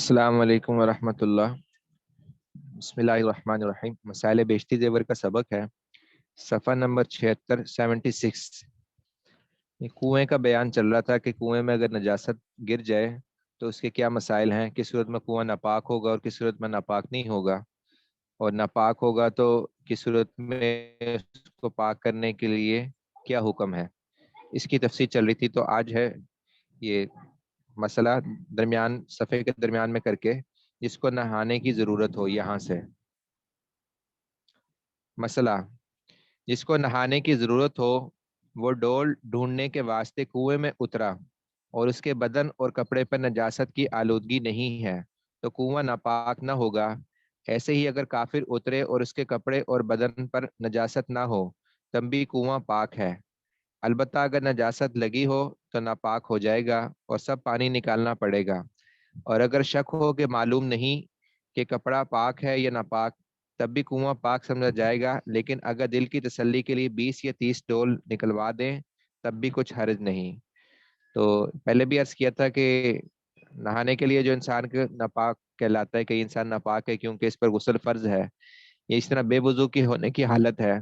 السلام علیکم ورحمۃ اللہ۔ بسم اللہ الرحمن الرحیم۔ مسائل بیشتی زیور کا سبق ہے، صفحہ نمبر 76 کنویں کا بیان چل رہا تھا کہ کنویں میں اگر نجاست گر جائے تو اس کے کیا مسائل ہیں، کس صورت میں کنواں ناپاک ہوگا اور کس صورت میں ناپاک نہیں ہوگا، اور ناپاک ہوگا تو کس صورت میں اس کو پاک کرنے کے لیے کیا حکم ہے، اس کی تفصیل چل رہی تھی۔ تو آج ہے یہ مسئلہ درمیان صفحے کے درمیان میں کر کے، جس کو نہانے کی ضرورت ہو۔ یہاں سے مسئلہ، جس کو نہانے کی ضرورت ہو وہ ڈول ڈھونڈنے کے واسطے کنویں میں اترا اور اس کے بدن اور کپڑے پر نجاست کی آلودگی نہیں ہے تو کنواں ناپاک نہ ہوگا۔ ایسے ہی اگر کافر اترے اور اس کے کپڑے اور بدن پر نجاست نہ ہو تب بھی کنواں پاک ہے، البتہ اگر نجاست لگی ہو تو ناپاک ہو جائے گا اور سب پانی نکالنا پڑے گا۔ اور اگر شک ہو کہ معلوم نہیں کہ کپڑا پاک ہے یا ناپاک تب بھی کنواں پاک سمجھا جائے گا، لیکن اگر دل کی تسلی کے لیے 20 یا 30 ڈول نکلوا دیں تب بھی کچھ حرج نہیں۔ تو پہلے بھی عرض کیا تھا کہ نہانے کے لیے جو انسان کے ناپاک کہلاتا ہے کہ انسان ناپاک ہے کیونکہ اس پر غسل فرض ہے، یہ اس طرح بے وضو کی ہونے کی حالت ہے،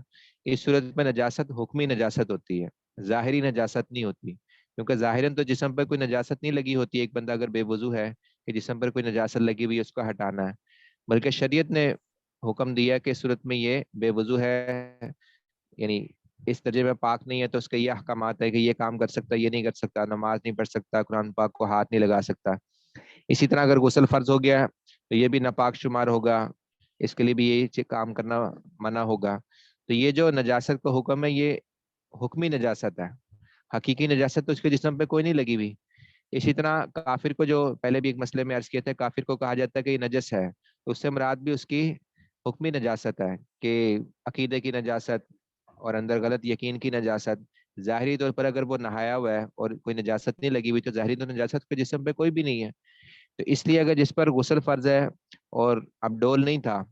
اس صورت میں نجاست حکمی نجاست ہوتی ہے، ظاہری نجاست نہیں ہوتی، کیونکہ ظاہراً تو جسم پر کوئی نجاست نہیں لگی ہوتی۔ ایک بندہ اگر بے وضو ہے کہ جسم پر کوئی نجاست لگی ہوئی ہے اس کو ہٹانا ہے، بلکہ شریعت نے حکم دیا کہ اس صورت میں یہ بے وضو ہے، یعنی اس درجے میں پاک نہیں ہے، تو اس کے یہ احکامات ہے کہ یہ کام کر سکتا، یہ نہیں کر سکتا، نماز نہیں پڑھ سکتا، قرآن پاک کو ہاتھ نہیں لگا سکتا۔ اسی طرح اگر غسل فرض ہو گیا تو یہ بھی ناپاک شمار ہوگا، اس کے لیے بھی یہی کام کرنا منع ہوگا۔ تو یہ جو نجاست کا حکم ہے یہ حکمی نجاست ہے، حقیقی نجاست تو اس کے جسم پہ کوئی نہیں لگی ہوئی۔ اسی طرح کافر کو، جو پہلے بھی ایک مسئلے میں عرض کیا تھا، کافر کو کہا جاتا ہے کہ یہ نجس ہے، تو اس سے مراد بھی اس کی حکمی نجاست ہے کہ عقیدے کی نجاست اور اندر غلط یقین کی نجاست۔ ظاہری طور پر اگر وہ نہایا ہوا ہے اور کوئی نجاست نہیں لگی ہوئی تو ظاہری تو نجاست کے جسم پہ کوئی بھی نہیں ہے۔ تو اس لیے اگر جس پر غسل فرض ہے اور اب ڈول نہیں تھا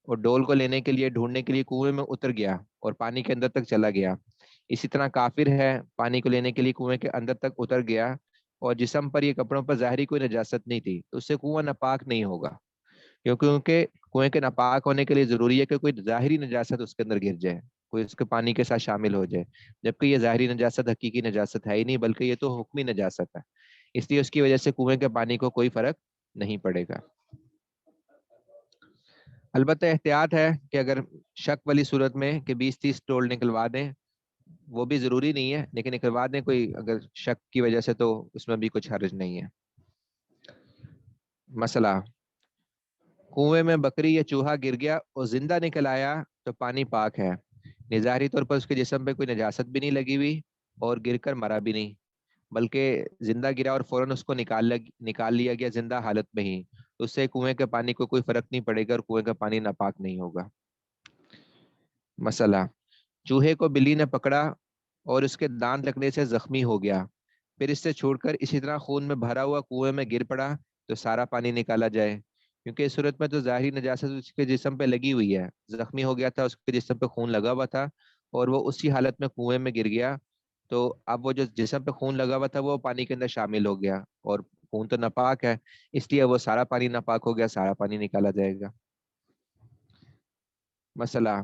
اور ڈول کو لینے کے لیے ڈھونڈنے کے لیے کنویں میں اتر گیا اور پانی کے اندر تک چلا گیا، اسی طرح کافر ہے پانی کو لینے کے لیے کنویں کے اندر تک اتر گیا اور جسم پر یہ کپڑوں پر ظاہری کوئی نجاست نہیں تھی تو اس سے کنواں ناپاک نہیں ہوگا، کیونکہ کنویں کے ناپاک ہونے کے لیے ضروری ہے کہ کوئی ظاہری نجاست اس کے اندر گر جائے، کوئی اس کے پانی کے ساتھ شامل ہو جائے، جبکہ یہ ظاہری نجاست حقیقی نجاست ہے ہی نہیں، بلکہ یہ تو حکمی نجاست ہے، اس لیے اس کی وجہ سے کنویں کے پانی کو کوئی فرق نہیں پڑے گا۔ البتہ احتیاط ہے کہ اگر شک والی صورت میں کہ 20-30 ڈول نکلوا دیں، وہ بھی ضروری نہیں ہے لیکن نکلوا دیں کوئی اگر شک کی وجہ سے، تو اس میں بھی کچھ حرج نہیں ہے۔ مسئلہ، کنویں میں بکری یا چوہا گر گیا اور زندہ نکل آیا تو پانی پاک ہے، ظاہری طور پر اس کے جسم پہ کوئی نجاست بھی نہیں لگی ہوئی اور گر کر مرا بھی نہیں، بلکہ زندہ گرا اور فوراً اس کو نکال لیا گیا زندہ حالت میں ہی، تو اس سے کنویں کے پانی کو کوئی فرق نہیں پڑے گا اور کنویں کا پانی ناپاک نہیں ہوگا۔ مسئلہ، چوہے کو بلی نے پکڑا اور اس کے دانت لگنے سے زخمی ہو گیا، پھر اس سے چھوڑ کر اسی طرح خون میں بھرا ہوا کنویں میں گر پڑا تو سارا پانی نکالا جائے، کیونکہ اس صورت میں تو ظاہری نجاست اس کے جسم پہ لگی ہوئی ہے، زخمی ہو گیا تھا، اس کے جسم پہ خون لگا ہوا تھا اور وہ اسی حالت میں کنویں میں گر گیا، تو اب وہ جو جسم پہ خون لگا ہوا تھا وہ پانی کے اندر شامل ہو گیا اور خون تو ناپاک ہے، اس لیے وہ سارا پانی ناپاک ہو گیا، سارا پانی نکالا جائے گا۔ مسئلہ،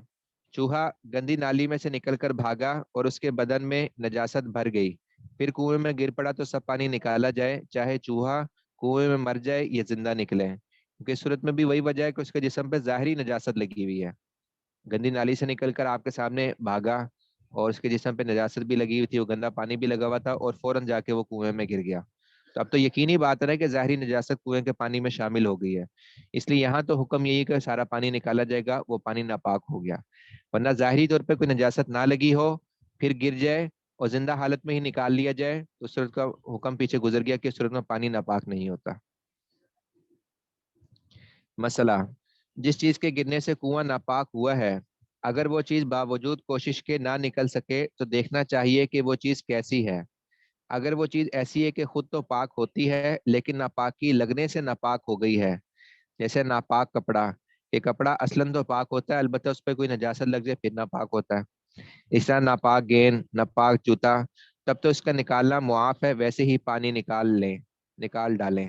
چوہا گندی نالی میں سے نکل کر بھاگا اور اس کے بدن میں نجاست بھر گئی، پھر کنویں میں گر پڑا تو سب پانی نکالا جائے، چاہے چوہا کنویں میں مر جائے یا زندہ نکلے، کیونکہ اس صورت میں بھی وہی وجہ ہے کہ اس کے جسم پہ ظاہری نجاست لگی ہوئی ہے، گندی نالی سے نکل کر آپ کے سامنے بھاگا اور اس کے جسم پہ نجاست بھی لگی ہوئی تھی، وہ گندا پانی بھی لگا ہوا تھا اور فوراً جا کے وہ کنویں میں گر گیا، تو اب تو یقینی بات ہے کہ ظاہری نجاست کنویں کے پانی میں شامل ہو گئی ہے، اس لیے یہاں تو حکم یہی کہ سارا پانی نکالا جائے گا، وہ پانی ناپاک ہو گیا، ورنہ ظاہری طور پہ کوئی نجاست نہ لگی ہو پھر گر جائے اور زندہ حالت میں ہی نکال لیا جائے تو اس صورت کا حکم پیچھے گزر گیا کہ اس صورت میں پانی ناپاک نہیں ہوتا۔ مسئلہ، جس چیز کے گرنے سے کنواں ناپاک ہوا ہے اگر وہ چیز باوجود کوشش کے نہ نکل سکے تو دیکھنا چاہیے کہ وہ چیز کیسی ہے، اگر وہ چیز ایسی ہے کہ خود تو پاک ہوتی ہے لیکن ناپاکی لگنے سے ناپاک ہو گئی ہے، جیسے ناپاک کپڑا، یہ کپڑا اصلاً تو پاک ہوتا ہے البتہ اس پہ کوئی نجاست لگ جائے پھر ناپاک ہوتا ہے، اس طرح ناپاک گیند، ناپاک جوتا، تب تو اس کا نکالنا معاف ہے، ویسے ہی پانی نکال ڈالیں۔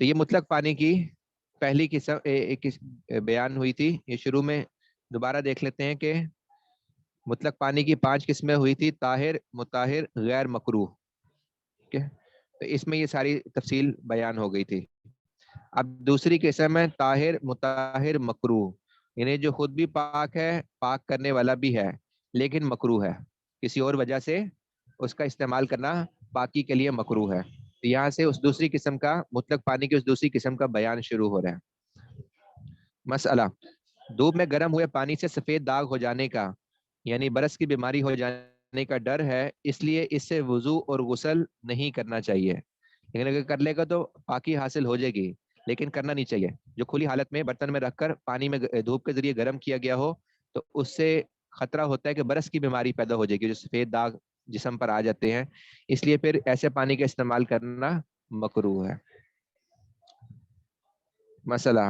تو یہ مطلق پانی کی پہلی قسم بیان ہوئی تھی. یہ شروع میں دوبارہ دیکھ لیتے ہیں کہ مطلق پانی کی 5 قسمیں ہوئی تھی: طاہر، مطہر، غیر مکروہ. ٹھیک ہے، تو اس میں یہ ساری تفصیل بیان ہو گئی تھی. اب دوسری قسم ہے طاہر، مطہر، مکروہ. یعنی جو خود بھی پاک ہے، پاک کرنے والا بھی ہے، لیکن مکروہ ہے، کسی اور وجہ سے اس کا استعمال کرنا پاکی کے لیے مکروہ ہے. تو یہاں سے اس دوسری قسم کا، مطلق پانی کی اس دوسری قسم کا بیان شروع ہو رہا ہے. مسئلہ: دھوپ میں گرم ہوئے پانی سے سفید داغ ہو جانے کا، یعنی برس کی بیماری ہو جانے کا ڈر ہے، اس لیے اس سے وضو اور غسل نہیں کرنا چاہیے. لیکن اگر کر لے گا تو پاکی حاصل ہو جائے گی، لیکن کرنا نہیں چاہیے. جو کھلی حالت میں برتن میں رکھ کر پانی میں دھوپ کے ذریعے گرم کیا گیا ہو تو اس سے خطرہ ہوتا ہے کہ برس کی بیماری پیدا ہو جائے گی، جو سفید داغ جسم پر آ جاتے ہیں. اس لیے پھر ایسے پانی کا استعمال کرنا مکروہ ہے. مسئلہ: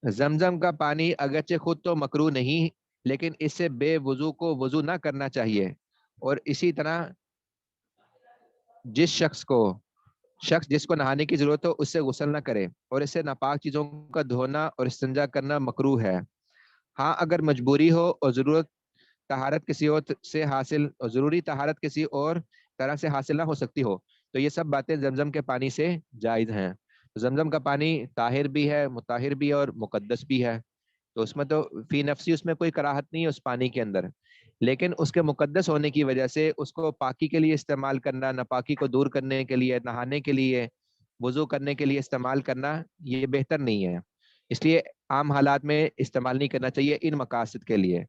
زمزم کا پانی اگرچہ خود تو مکروہ نہیں، لیکن اس سے بے وضو کو وضو نہ کرنا چاہیے. اور اسی طرح شخص جس کو نہانے کی ضرورت ہو اس سے غسل نہ کرے، اور اس سے ناپاک چیزوں کا دھونا اور استنجا کرنا مکروہ ہے. ہاں اگر مجبوری ہو اور ضروری طہارت کسی اور طرح سے حاصل نہ ہو سکتی ہو تو یہ سب باتیں زمزم کے پانی سے جائز ہیں. زمزم کا پانی طاہر بھی ہے، مطہر بھی ہے اور مقدس بھی ہے. تو اس میں تو فی نفسی اس میں کوئی کراہت نہیں ہے اس پانی کے اندر، لیکن اس کے مقدس ہونے کی وجہ سے اس کو پاکی کے لیے استعمال کرنا، ناپاکی کو دور کرنے کے لیے، نہانے کے لیے، وضو کرنے کے لیے استعمال کرنا یہ بہتر نہیں ہے. اس لیے عام حالات میں استعمال نہیں کرنا چاہیے ان مقاصد کے لیے.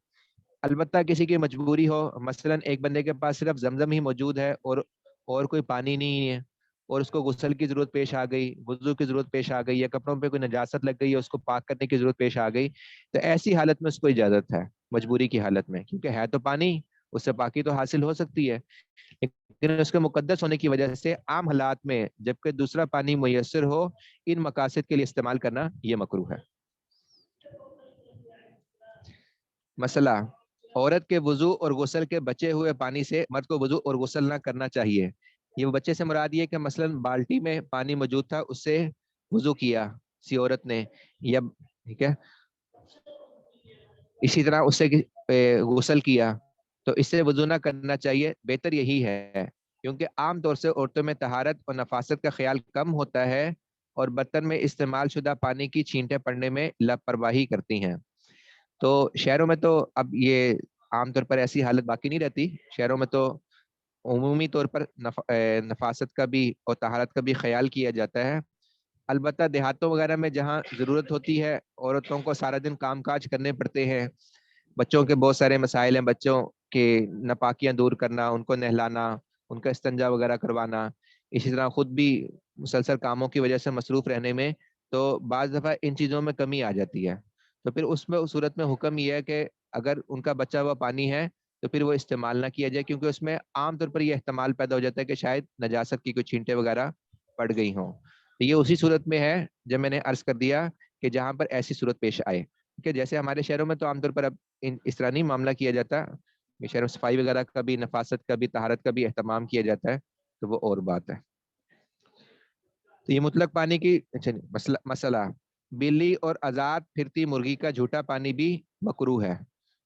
البتہ کسی کی مجبوری ہو، مثلا ایک بندے کے پاس صرف زمزم ہی موجود ہے اور کوئی پانی نہیں ہے، اور اس کو غسل کی ضرورت پیش آ گئی، وضو کی ضرورت پیش آ گئی، یا کپڑوں پہ کوئی نجاست لگ گئی ہے اس کو پاک کرنے کی ضرورت پیش آ گئی، تو ایسی حالت میں اس کو اجازت ہے، مجبوری کی حالت میں، کیونکہ ہے تو پانی، اس سے پاکی تو حاصل ہو سکتی ہے. لیکن اس کے مقدس ہونے کی وجہ سے عام حالات میں جبکہ دوسرا پانی میسر ہو ان مقاصد کے لیے استعمال کرنا یہ مکروہ ہے. مسئلہ: عورت کے وضو اور غسل کے بچے ہوئے پانی سے مرد کو وضو اور غسل نہ کرنا چاہیے. یہ بچے سے مراد یہ کہ مثلا بالٹی میں پانی موجود تھا، اس سے وضو کیا سی عورت نے، یا ٹھیک ہے اسی طرح اس سے غسل کیا، تو اس سے وضو نہ کرنا چاہیے. بہتر یہی ہے، کیونکہ عام طور سے عورتوں میں طہارت اور نفاست کا خیال کم ہوتا ہے اور برتن میں استعمال شدہ پانی کی چھینٹیں پڑنے میں لاپرواہی کرتی ہیں. تو شہروں میں تو اب یہ عام طور پر ایسی حالت باقی نہیں رہتی. شہروں میں تو عمومی طور پر نفاست کا بھی اور طہارت کا بھی خیال کیا جاتا ہے. البتہ دیہاتوں وغیرہ میں جہاں ضرورت ہوتی ہے، عورتوں کو سارا دن کام کاج کرنے پڑتے ہیں، بچوں کے بہت سارے مسائل ہیں، بچوں کے ناپاکیاں دور کرنا، ان کو نہلانا، ان کا استنجا وغیرہ کروانا، اسی طرح خود بھی مسلسل کاموں کی وجہ سے مصروف رہنے میں تو بعض دفعہ ان چیزوں میں کمی آ جاتی ہے. تو پھر اس صورت میں حکم یہ ہے کہ اگر ان کا بچا ہوا پانی ہے تو پھر وہ استعمال نہ کیا جائے، کیونکہ اس میں عام طور پر یہ احتمال پیدا ہو جاتا ہے کہ شاید نجاست کی کوئی چھینٹیں وغیرہ پڑ گئی ہوں. تو یہ اسی صورت میں ہے جب میں نے عرض کر دیا کہ جہاں پر ایسی صورت پیش آئے، کہ جیسے ہمارے شہروں میں تو عام طور پر اب اس طرح نہیں معاملہ کیا جاتا، شہروں میں صفائی وغیرہ کا بھی، نفاست کا بھی، طہارت کا بھی اہتمام کیا جاتا ہے، تو وہ اور بات ہے. تو یہ مطلق پانی کی مسئلہ: بلی اور آزاد پھرتی مرغی کا جھوٹا پانی بھی مکروہ ہے،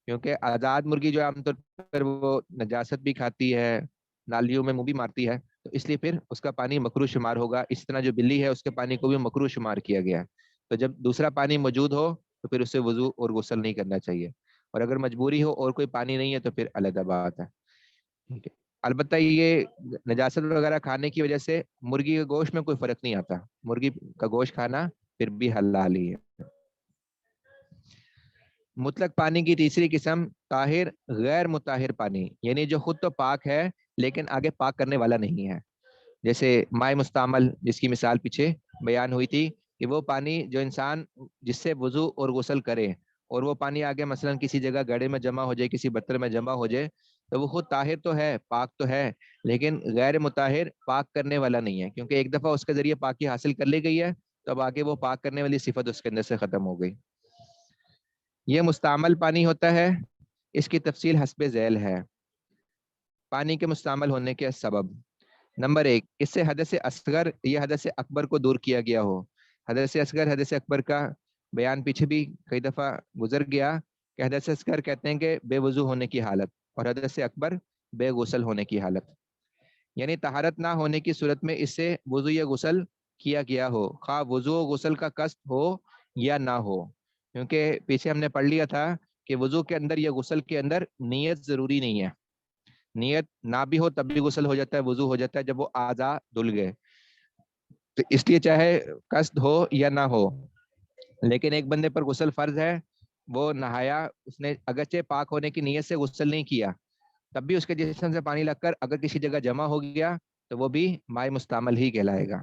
کیونکہ آزاد مرغی جو عام طور پر وہ نجاست بھی کھاتی ہے، نالیوں میں منہ بھی مارتی ہے، تو اس لیے پھر اس کا پانی مکروہ شمار ہوگا. اس طرح جو بلی ہے اس کے پانی کو بھی مکروہ شمار کیا گیا ہے. تو جب دوسرا پانی موجود ہو تو پھر اس سے وضو اور غسل نہیں کرنا چاہیے، اور اگر مجبوری ہو اور کوئی پانی نہیں ہے تو پھر علیحدہ بات ہے. ٹھیک ہے، البتہ یہ نجاست وغیرہ کھانے کی وجہ سے مرغی کے گوشت میں کوئی فرق نہیں آتا، مرغی کا گوشت کھانا پھر بھی حلال ہی ہے. مطلق پانی کی تیسری قسم طاہر غیر مطہر پانی، یعنی جو خود تو پاک ہے لیکن آگے پاک کرنے والا نہیں ہے. جیسے مائع مستعمل جس کی مثال پیچھے بیان ہوئی تھی، کہ وہ پانی جو انسان جس سے وضو اور غسل کرے اور وہ پانی آگے مثلا کسی جگہ گڑھے میں جمع ہو جائے، کسی برتن میں جمع ہو جائے، تو وہ خود طاہر تو ہے، پاک تو ہے، لیکن غیر مطہر، پاک کرنے والا نہیں ہے، کیونکہ ایک دفعہ اس کے ذریعے پاکی حاصل کر لی گئی ہے تو اب آگے وہ پاک کرنے والی صفت اس کے اندر سے ختم ہو گئی. یہ مستعمل پانی ہوتا ہے، اس کی تفصیل حسب ذیل ہے. پانی کے مستعمل ہونے کے سبب: نمبر 1، اس سے حدث اصغر یا حدث اکبر کو دور کیا گیا ہو، حدث اصغر حدث اکبر کا بیان پیچھے بھی کئی دفعہ گزر گیا کہ حدث اصغر کہتے ہیں کہ بے وضو ہونے کی حالت، اور حدث اکبر بے غسل ہونے کی حالت، یعنی طہارت نہ ہونے کی صورت میں اس سے وضو یا غسل کیا گیا ہو، خواہ وضو و غسل کا قصد ہو یا نہ ہو، کیونکہ پیچھے ہم نے پڑھ لیا تھا کہ وضو کے اندر یا غسل کے اندر نیت ضروری نہیں ہے، نیت نہ بھی ہو تب بھی غسل ہو جاتا ہے، وضو ہو جاتا ہے جب وہ اعضاء دھل گئے، تو اس لیے چاہے قصد ہو یا نہ ہو، لیکن ایک بندے پر غسل فرض ہے، وہ نہایا، اس نے اگرچہ پاک ہونے کی نیت سے غسل نہیں کیا، تب بھی اس کے جسم سے پانی لگ کر اگر کسی جگہ جمع ہو گیا تو وہ بھی مائع مستعمل ہی کہلائے گا۔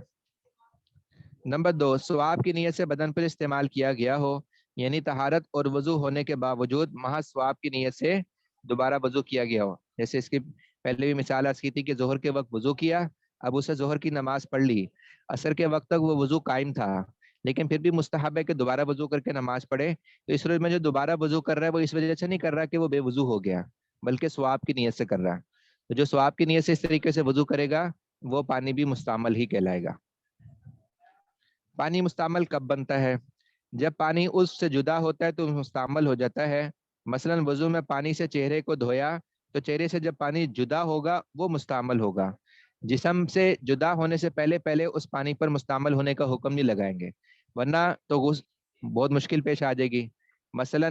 نمبر 2، ثواب کی نیت سے بدن پر استعمال کیا گیا ہو، یعنی طہارت اور وضو ہونے کے باوجود محض ثواب کی نیت سے دوبارہ وضو کیا گیا ہو، جیسے اس کی پہلے بھی مثال عرض کی تھی کہ ظہر کے وقت وضو کیا، اب اسے ظہر کی نماز پڑھ لی، عصر کے وقت تک وہ وضو قائم تھا، لیکن پھر بھی مستحب ہے کہ دوبارہ وضو کر کے نماز پڑھے، تو اس صورت میں جو دوبارہ وضو کر رہا ہے وہ اس وجہ سے نہیں کر رہا کہ وہ بے وضو ہو گیا، بلکہ ثواب کی نیت سے کر رہا ہے، تو جو ثواب کی نیت سے اس طریقے سے وضو کرے گا وہ پانی بھی مستعمل ہی کہلائے گا۔ پانی مستعمل کب بنتا ہے؟ جب پانی اس سے جدا ہوتا ہے تو مستعمل ہو جاتا ہے، مثلا وضو میں پانی سے چہرے کو دھویا تو چہرے سے جب پانی جدا ہوگا وہ مستعمل ہوگا، جسم سے جدا ہونے سے پہلے پہلے اس پانی پر مستعمل ہونے کا حکم نہیں لگائیں گے، ورنہ تو بہت مشکل پیش آ جائے گی۔ مثلا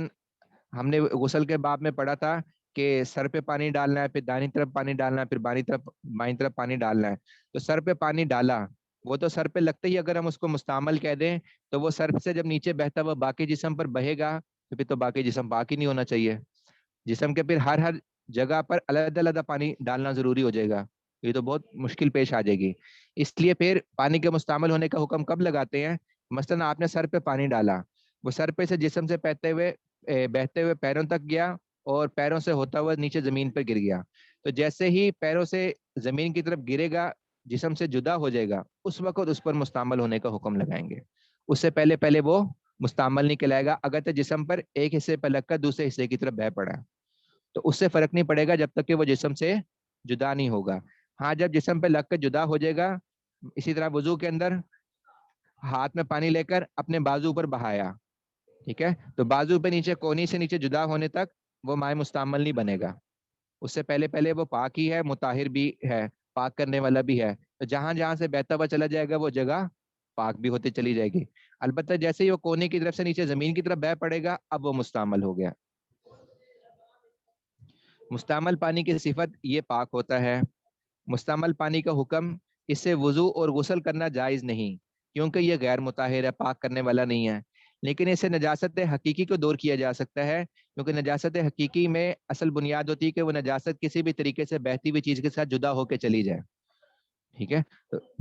ہم نے غسل کے باب میں پڑھا تھا کہ سر پہ پانی ڈالنا ہے، پھر دائیں طرف پانی ڈالنا ہے، پھر بائیں طرف پانی ڈالنا ہے، تو سر پہ پانی ڈالا، وہ تو سر پہ لگتے ہی اگر ہم اس کو مستعمل کہہ دیں تو وہ سر سے جب نیچے بہتا ہوا باقی جسم پر بہے گا تو پھر تو باقی جسم پاک ہی نہیں ہونا چاہیے، جسم کے پھر ہر جگہ پر علیحدہ علیحدہ پانی ڈالنا ضروری ہو جائے گا، یہ تو بہت مشکل پیش آ جائے گی۔ اس لیے پھر پانی کے مستعمل ہونے کا حکم کب لگاتے ہیں؟ مثلا آپ نے سر پہ پانی ڈالا، وہ سر پہ سے جسم سے بہتے ہوئے پیروں تک گیا اور پیروں سے ہوتا ہوا نیچے زمین پہ گر گیا، تو جیسے ہی پیروں سے زمین کی طرف گرے گا جسم سے جدا ہو جائے گا، اس وقت اس پر مستعمل ہونے کا حکم لگائیں گے، اس سے پہلے پہلے وہ مستعمل نہیں کہلائے گا، اگر تو جسم پر ایک حصے پہ لگ کر دوسرے حصے کی طرف بہ پڑا تو اس سے فرق نہیں پڑے گا جب تک کہ وہ جسم سے جدا نہیں ہوگا۔ ہاں جب جسم پہ لگ کر جدا ہو جائے گا، اسی طرح وضو کے اندر ہاتھ میں پانی لے کر اپنے بازو پر بہایا، ٹھیک ہے، تو بازو پہ نیچے کونی سے نیچے جدا ہونے تک وہ مائع مستعمل نہیں بنے گا، اس سے پہلے پہلے وہ پاک ہی ہے، مطہر بھی ہے، پاک کرنے والا بھی ہے، تو جہاں جہاں سے بہتا ہوا چلا جائے گا وہ جگہ پاک بھی ہوتی چلی جائے گی، البتہ جیسے ہی وہ کونے کی طرف سے نیچے زمین کی طرف بہ پڑے گا اب وہ مستعمل ہو گیا۔ مستعمل پانی کی صفت یہ پاک ہوتا ہے، مستعمل پانی کا حکم، اس سے وضو اور غسل کرنا جائز نہیں کیونکہ یہ غیر مطہر ہے، پاک کرنے والا نہیں ہے، لیکن اسے نجاست حقیقی کو دور کیا جا سکتا ہے، کیونکہ نجاست حقیقی میں اصل بنیاد ہوتی ہے کہ وہ نجاست کسی بھی طریقے سے بہتی ہوئی چیز کے ساتھ جدا ہو کے چلی جائے، ٹھیک ہے،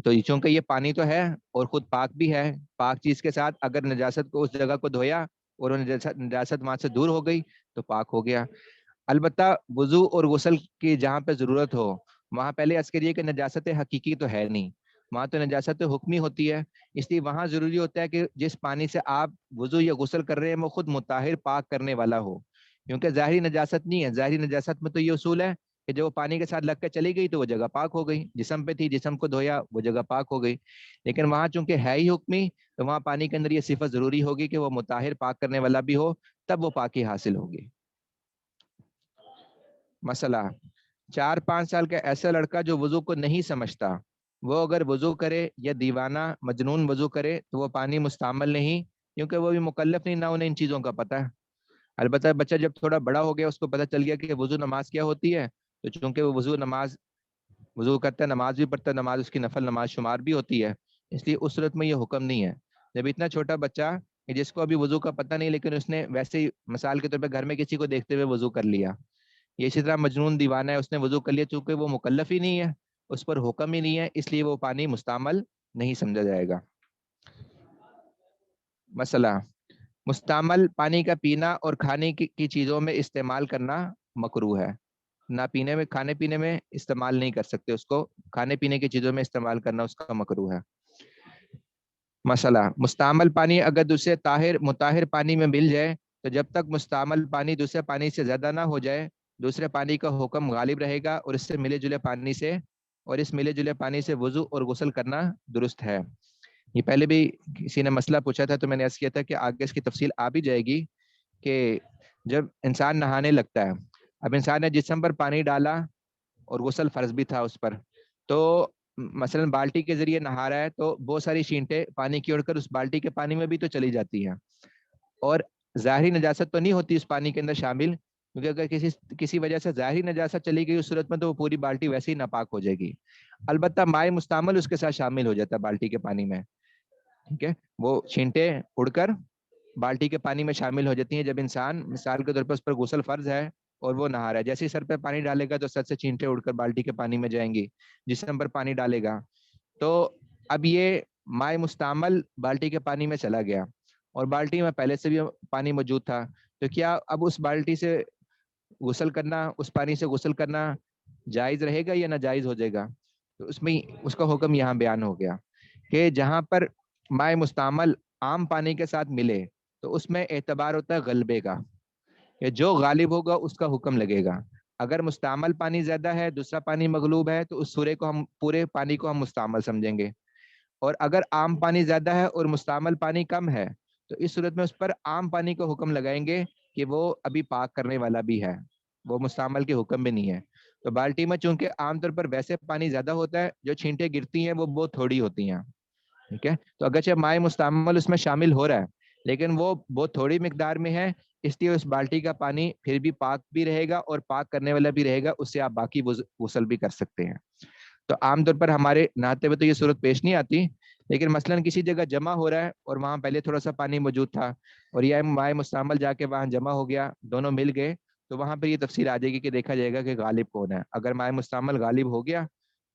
تو چونکہ یہ پانی تو ہے اور خود پاک بھی ہے، پاک چیز کے ساتھ اگر نجاست کو اس جگہ کو دھویا اور وہ نجاست وہاں سے دور ہو گئی تو پاک ہو گیا۔ البتہ وضو اور غسل کی جہاں پہ ضرورت ہو وہاں پہلے عرض کریے کہ نجاست حقیقی تو ہے نہیں، وہاں تو نجاست حکمی ہوتی ہے، اس لیے وہاں ضروری ہوتا ہے کہ جس پانی سے آپ وضو یا غسل کر رہے ہیں وہ خود مطہر پاک کرنے والا ہو، کیونکہ ظاہری نجاست نہیں ہے، ظاہری نجاست میں تو یہ اصول ہے کہ جو وہ پانی کے ساتھ لگ کے چلی گئی تو وہ جگہ پاک ہو گئی، جسم پہ تھی جسم کو دھویا وہ جگہ پاک ہو گئی، لیکن وہاں چونکہ ہے ہی حکمی تو وہاں پانی کے اندر یہ صفت ضروری ہوگی کہ وہ مطہر پاک کرنے والا بھی ہو، تب وہ پاکی حاصل ہوگی۔ مسئلہ، 4-5 سال کا ایسا لڑکا جو وضو کو نہیں سمجھتا وہ اگر وضو کرے یا دیوانہ مجنون وضو کرے تو وہ پانی مستعمل نہیں، کیونکہ وہ بھی مکلف نہیں، نہ انہیں ان چیزوں کا پتہ ہے، البتہ بچہ جب تھوڑا بڑا ہو گیا اس کو پتہ چل گیا کہ وضو نماز کیا ہوتی ہے، تو چونکہ وہ وضو کرتا ہے، نماز بھی پڑھتا ہے، نماز اس کی نفل نماز شمار بھی ہوتی ہے، اس لیے اس صورت میں یہ حکم نہیں ہے۔ جب اتنا چھوٹا بچہ جس کو ابھی وضو کا پتہ نہیں لیکن اس نے ویسے ہی مثال کے طور پہ گھر میں کسی کو دیکھتے ہوئے وضو کر لیا، یہ اسی طرح مجنون دیوانہ ہے، اس نے وضو کر لیا، چونکہ وہ مکلف ہی نہیں ہے، اس پر حکم ہی نہیں ہے، اس لیے وہ پانی مستعمل نہیں سمجھا جائے گا۔ مسئلہ، مستعمل پانی کا پینا اور کھانے کی چیزوں میں استعمال کرنا مکروہ ہے، نہ پینے میں کھانے پینے میں استعمال نہیں کر سکتے، اس کو کھانے پینے کی چیزوں میں استعمال کرنا اس کا مکروہ ہے۔ مسئلہ، مستعمل پانی اگر دوسرے مطہر پانی میں مل جائے تو جب تک مستعمل پانی دوسرے پانی سے زیادہ نہ ہو جائے دوسرے پانی کا حکم غالب رہے گا اور اس ملے جلے پانی سے وضو اور غسل کرنا درست ہے۔ یہ پہلے بھی کسی نے مسئلہ پوچھا تھا تو میں نے عرض کیا تھا کہ آگے اس کی تفصیل آ بھی جائے گی کہ جب انسان نہانے لگتا ہے، اب انسان نے جسم پر پانی ڈالا اور غسل فرض بھی تھا اس پر، تو مثلا بالٹی کے ذریعے نہا رہا ہے تو بہت ساری چھینٹیں پانی کی اڑ کر اس بالٹی کے پانی میں بھی تو چلی جاتی ہیں، اور ظاہری نجاست تو نہیں ہوتی اس پانی کے اندر شامل، کیونکہ اگر کسی وجہ سے ظاہری نجاست چلی گئی اس صورت میں تو وہ پوری بالٹی ویسے ہی ناپاک ہو جائے گی، البتہ مائع مستعمل اس کے ساتھ شامل ہو جاتا ہے بالٹی کے پانی میں، ٹھیک ہے، وہ چھینٹیں اڑ کر بالٹی کے پانی میں شامل ہو جاتی ہیں جب انسان مثال کے طور پر اس پر غسل فرض ہے اور وہ نہا رہا ہے، جیسے ہی سر پہ پانی ڈالے گا تو سر سے چھینٹیں اڑ کر بالٹی کے پانی میں جائیں گی، جسم پر پانی ڈالے گا تو اب یہ مائع مستعمل بالٹی کے پانی میں چلا گیا اور بالٹی میں پہلے سے بھی پانی موجود تھا، تو کیا اب اس بالٹی سے غسل کرنا، اس پانی سے غسل کرنا جائز رہے گا یا ناجائز ہو جائے گا؟ تو اس میں اس کا حکم یہاں بیان ہو گیا کہ جہاں پر مائع مستعمل عام پانی کے ساتھ ملے تو اس میں اعتبار ہوتا ہے غلبے کا، کہ جو غالب ہوگا اس کا حکم لگے گا، اگر مستعمل پانی زیادہ ہے دوسرا پانی مغلوب ہے تو اس سورے کو ہم پورے پانی کو ہم مستعمل سمجھیں گے، اور اگر عام پانی زیادہ ہے اور مستعمل پانی کم ہے تو اس صورت میں اس پر عام پانی کو حکم لگائیں گے کہ وہ ابھی پاک کرنے والا بھی ہے، وہ مستعمل کے حکم بھی نہیں ہے، تو بالٹی میں چونکہ عام طور پر ویسے پانی زیادہ ہوتا ہے، جو چھینٹیں گرتی ہیں وہ بہت تھوڑی ہوتی ہیں، ٹھیک ہے، تو اگرچہ مائع مستعمل اس میں شامل ہو رہا ہے لیکن وہ بہت تھوڑی مقدار میں ہے، اس لیے اس بالٹی کا پانی پھر بھی پاک بھی رہے گا اور پاک کرنے والا بھی رہے گا، اس سے آپ باقی غسل بھی کر سکتے ہیں۔ تو عام طور پر ہمارے نہاتے ہوئے تو یہ صورت پیش نہیں آتی، لیکن مثلاً کسی جگہ جمع ہو رہا ہے اور وہاں پہلے تھوڑا سا پانی موجود تھا اور یہ مائع مستعمل جا کے وہاں جمع ہو گیا، دونوں مل گئے، تو وہاں پہ یہ تفصیل آ جائے گی کہ دیکھا جائے گا کہ غالب کون ہے، اگر مائع مستعمل غالب ہو گیا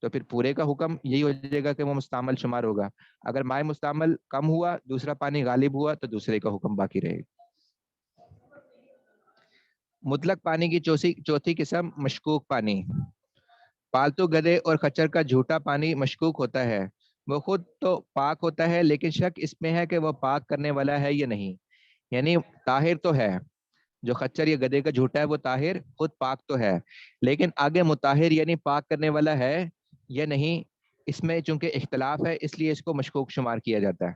تو پھر پورے کا حکم یہی ہو جائے گا کہ وہ مستعمل شمار ہوگا، اگر مائع مستعمل کم ہوا دوسرا پانی غالب ہوا تو دوسرے کا حکم باقی رہے گا۔ مطلق پانی کی چوتھی قسم مشکوک پانی۔ پالتو گدھے اور خچر کا جھوٹا پانی مشکوک ہوتا ہے، وہ خود تو پاک ہوتا ہے لیکن شک اس میں ہے کہ وہ پاک کرنے والا ہے یا نہیں، یعنی طاہر تو ہے، جو خچر یا گدھے کا جھوٹا ہے وہ طاہر خود پاک تو ہے، لیکن آگے مطہر یعنی پاک کرنے والا ہے یا نہیں، اس میں چونکہ اختلاف ہے اس لیے اس کو مشکوک شمار کیا جاتا ہے،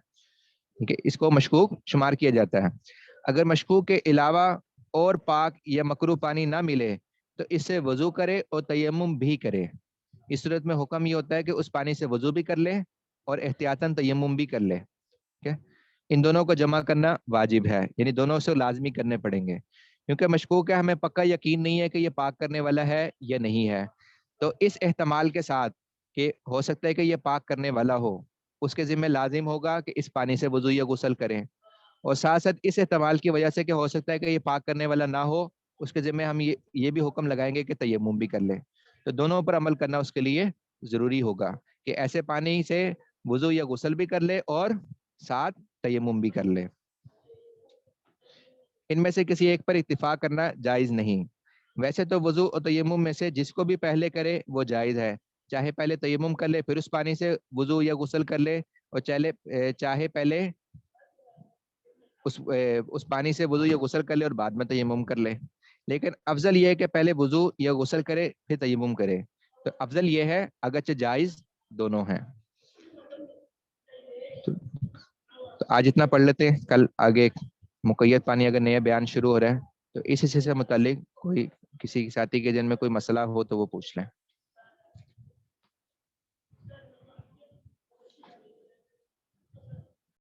ٹھیک ہے، اس کو مشکوک شمار کیا جاتا ہے۔ اگر مشکوک کے علاوہ اور پاک یا مکروہ پانی نہ ملے تو اس سے وضو کرے اور تیمم بھی کرے، اس صورت میں حکم یہ ہوتا ہے کہ اس پانی سے وضو بھی کر لے اور احتیاطاً تیمم بھی کر لے، ٹھیک ہے، ان دونوں کو جمع کرنا واجب ہے، یعنی دونوں سے لازمی کرنے پڑیں گے، کیونکہ مشکوک ہے ہمیں پکا یقین نہیں ہے کہ یہ پاک کرنے والا ہے یا نہیں ہے، تو اس احتمال کے ساتھ کہ ہو سکتا ہے کہ یہ پاک کرنے والا ہو، اس کے ذمہ لازم ہوگا کہ اس پانی سے وضو یا غسل کریں، اور ساتھ ساتھ اس احتمال کی وجہ سے کہ ہو سکتا ہے کہ یہ پاک کرنے والا نہ ہو، اس کے ذمہ ہم یہ بھی حکم لگائیں گے کہ تیمم بھی کر لیں، تو دونوں پر عمل کرنا اس کے لیے ضروری ہوگا کہ ایسے پانی سے وضو یا غسل بھی کر لے اور ساتھ تیمم بھی کر لے۔ ان میں سے کسی ایک پر اتفاق کرنا جائز نہیں، ویسے تو وضو اور تیمم میں سے جس کو بھی پہلے کرے وہ جائز ہے، چاہے پہلے تیمم کر لے پھر اس پانی سے وضو یا غسل کر لے، اور چاہے پہلے اس پانی سے وضو یا غسل کر لے اور بعد میں تیمم کر لے، لیکن افضل یہ ہے کہ پہلے وضو یا غسل کرے پھر تیمم کرے، تو افضل یہ ہے، اگرچہ جائز دونوں ہیں۔ تو آج اتنا پڑھ لیتے ہیں، کل آگے مقید پانی اگر نیا بیان شروع ہو رہا ہے تو اس حصے سے متعلق کوئی کسی ساتھی کے ذہن میں کوئی مسئلہ ہو تو وہ پوچھ لیں۔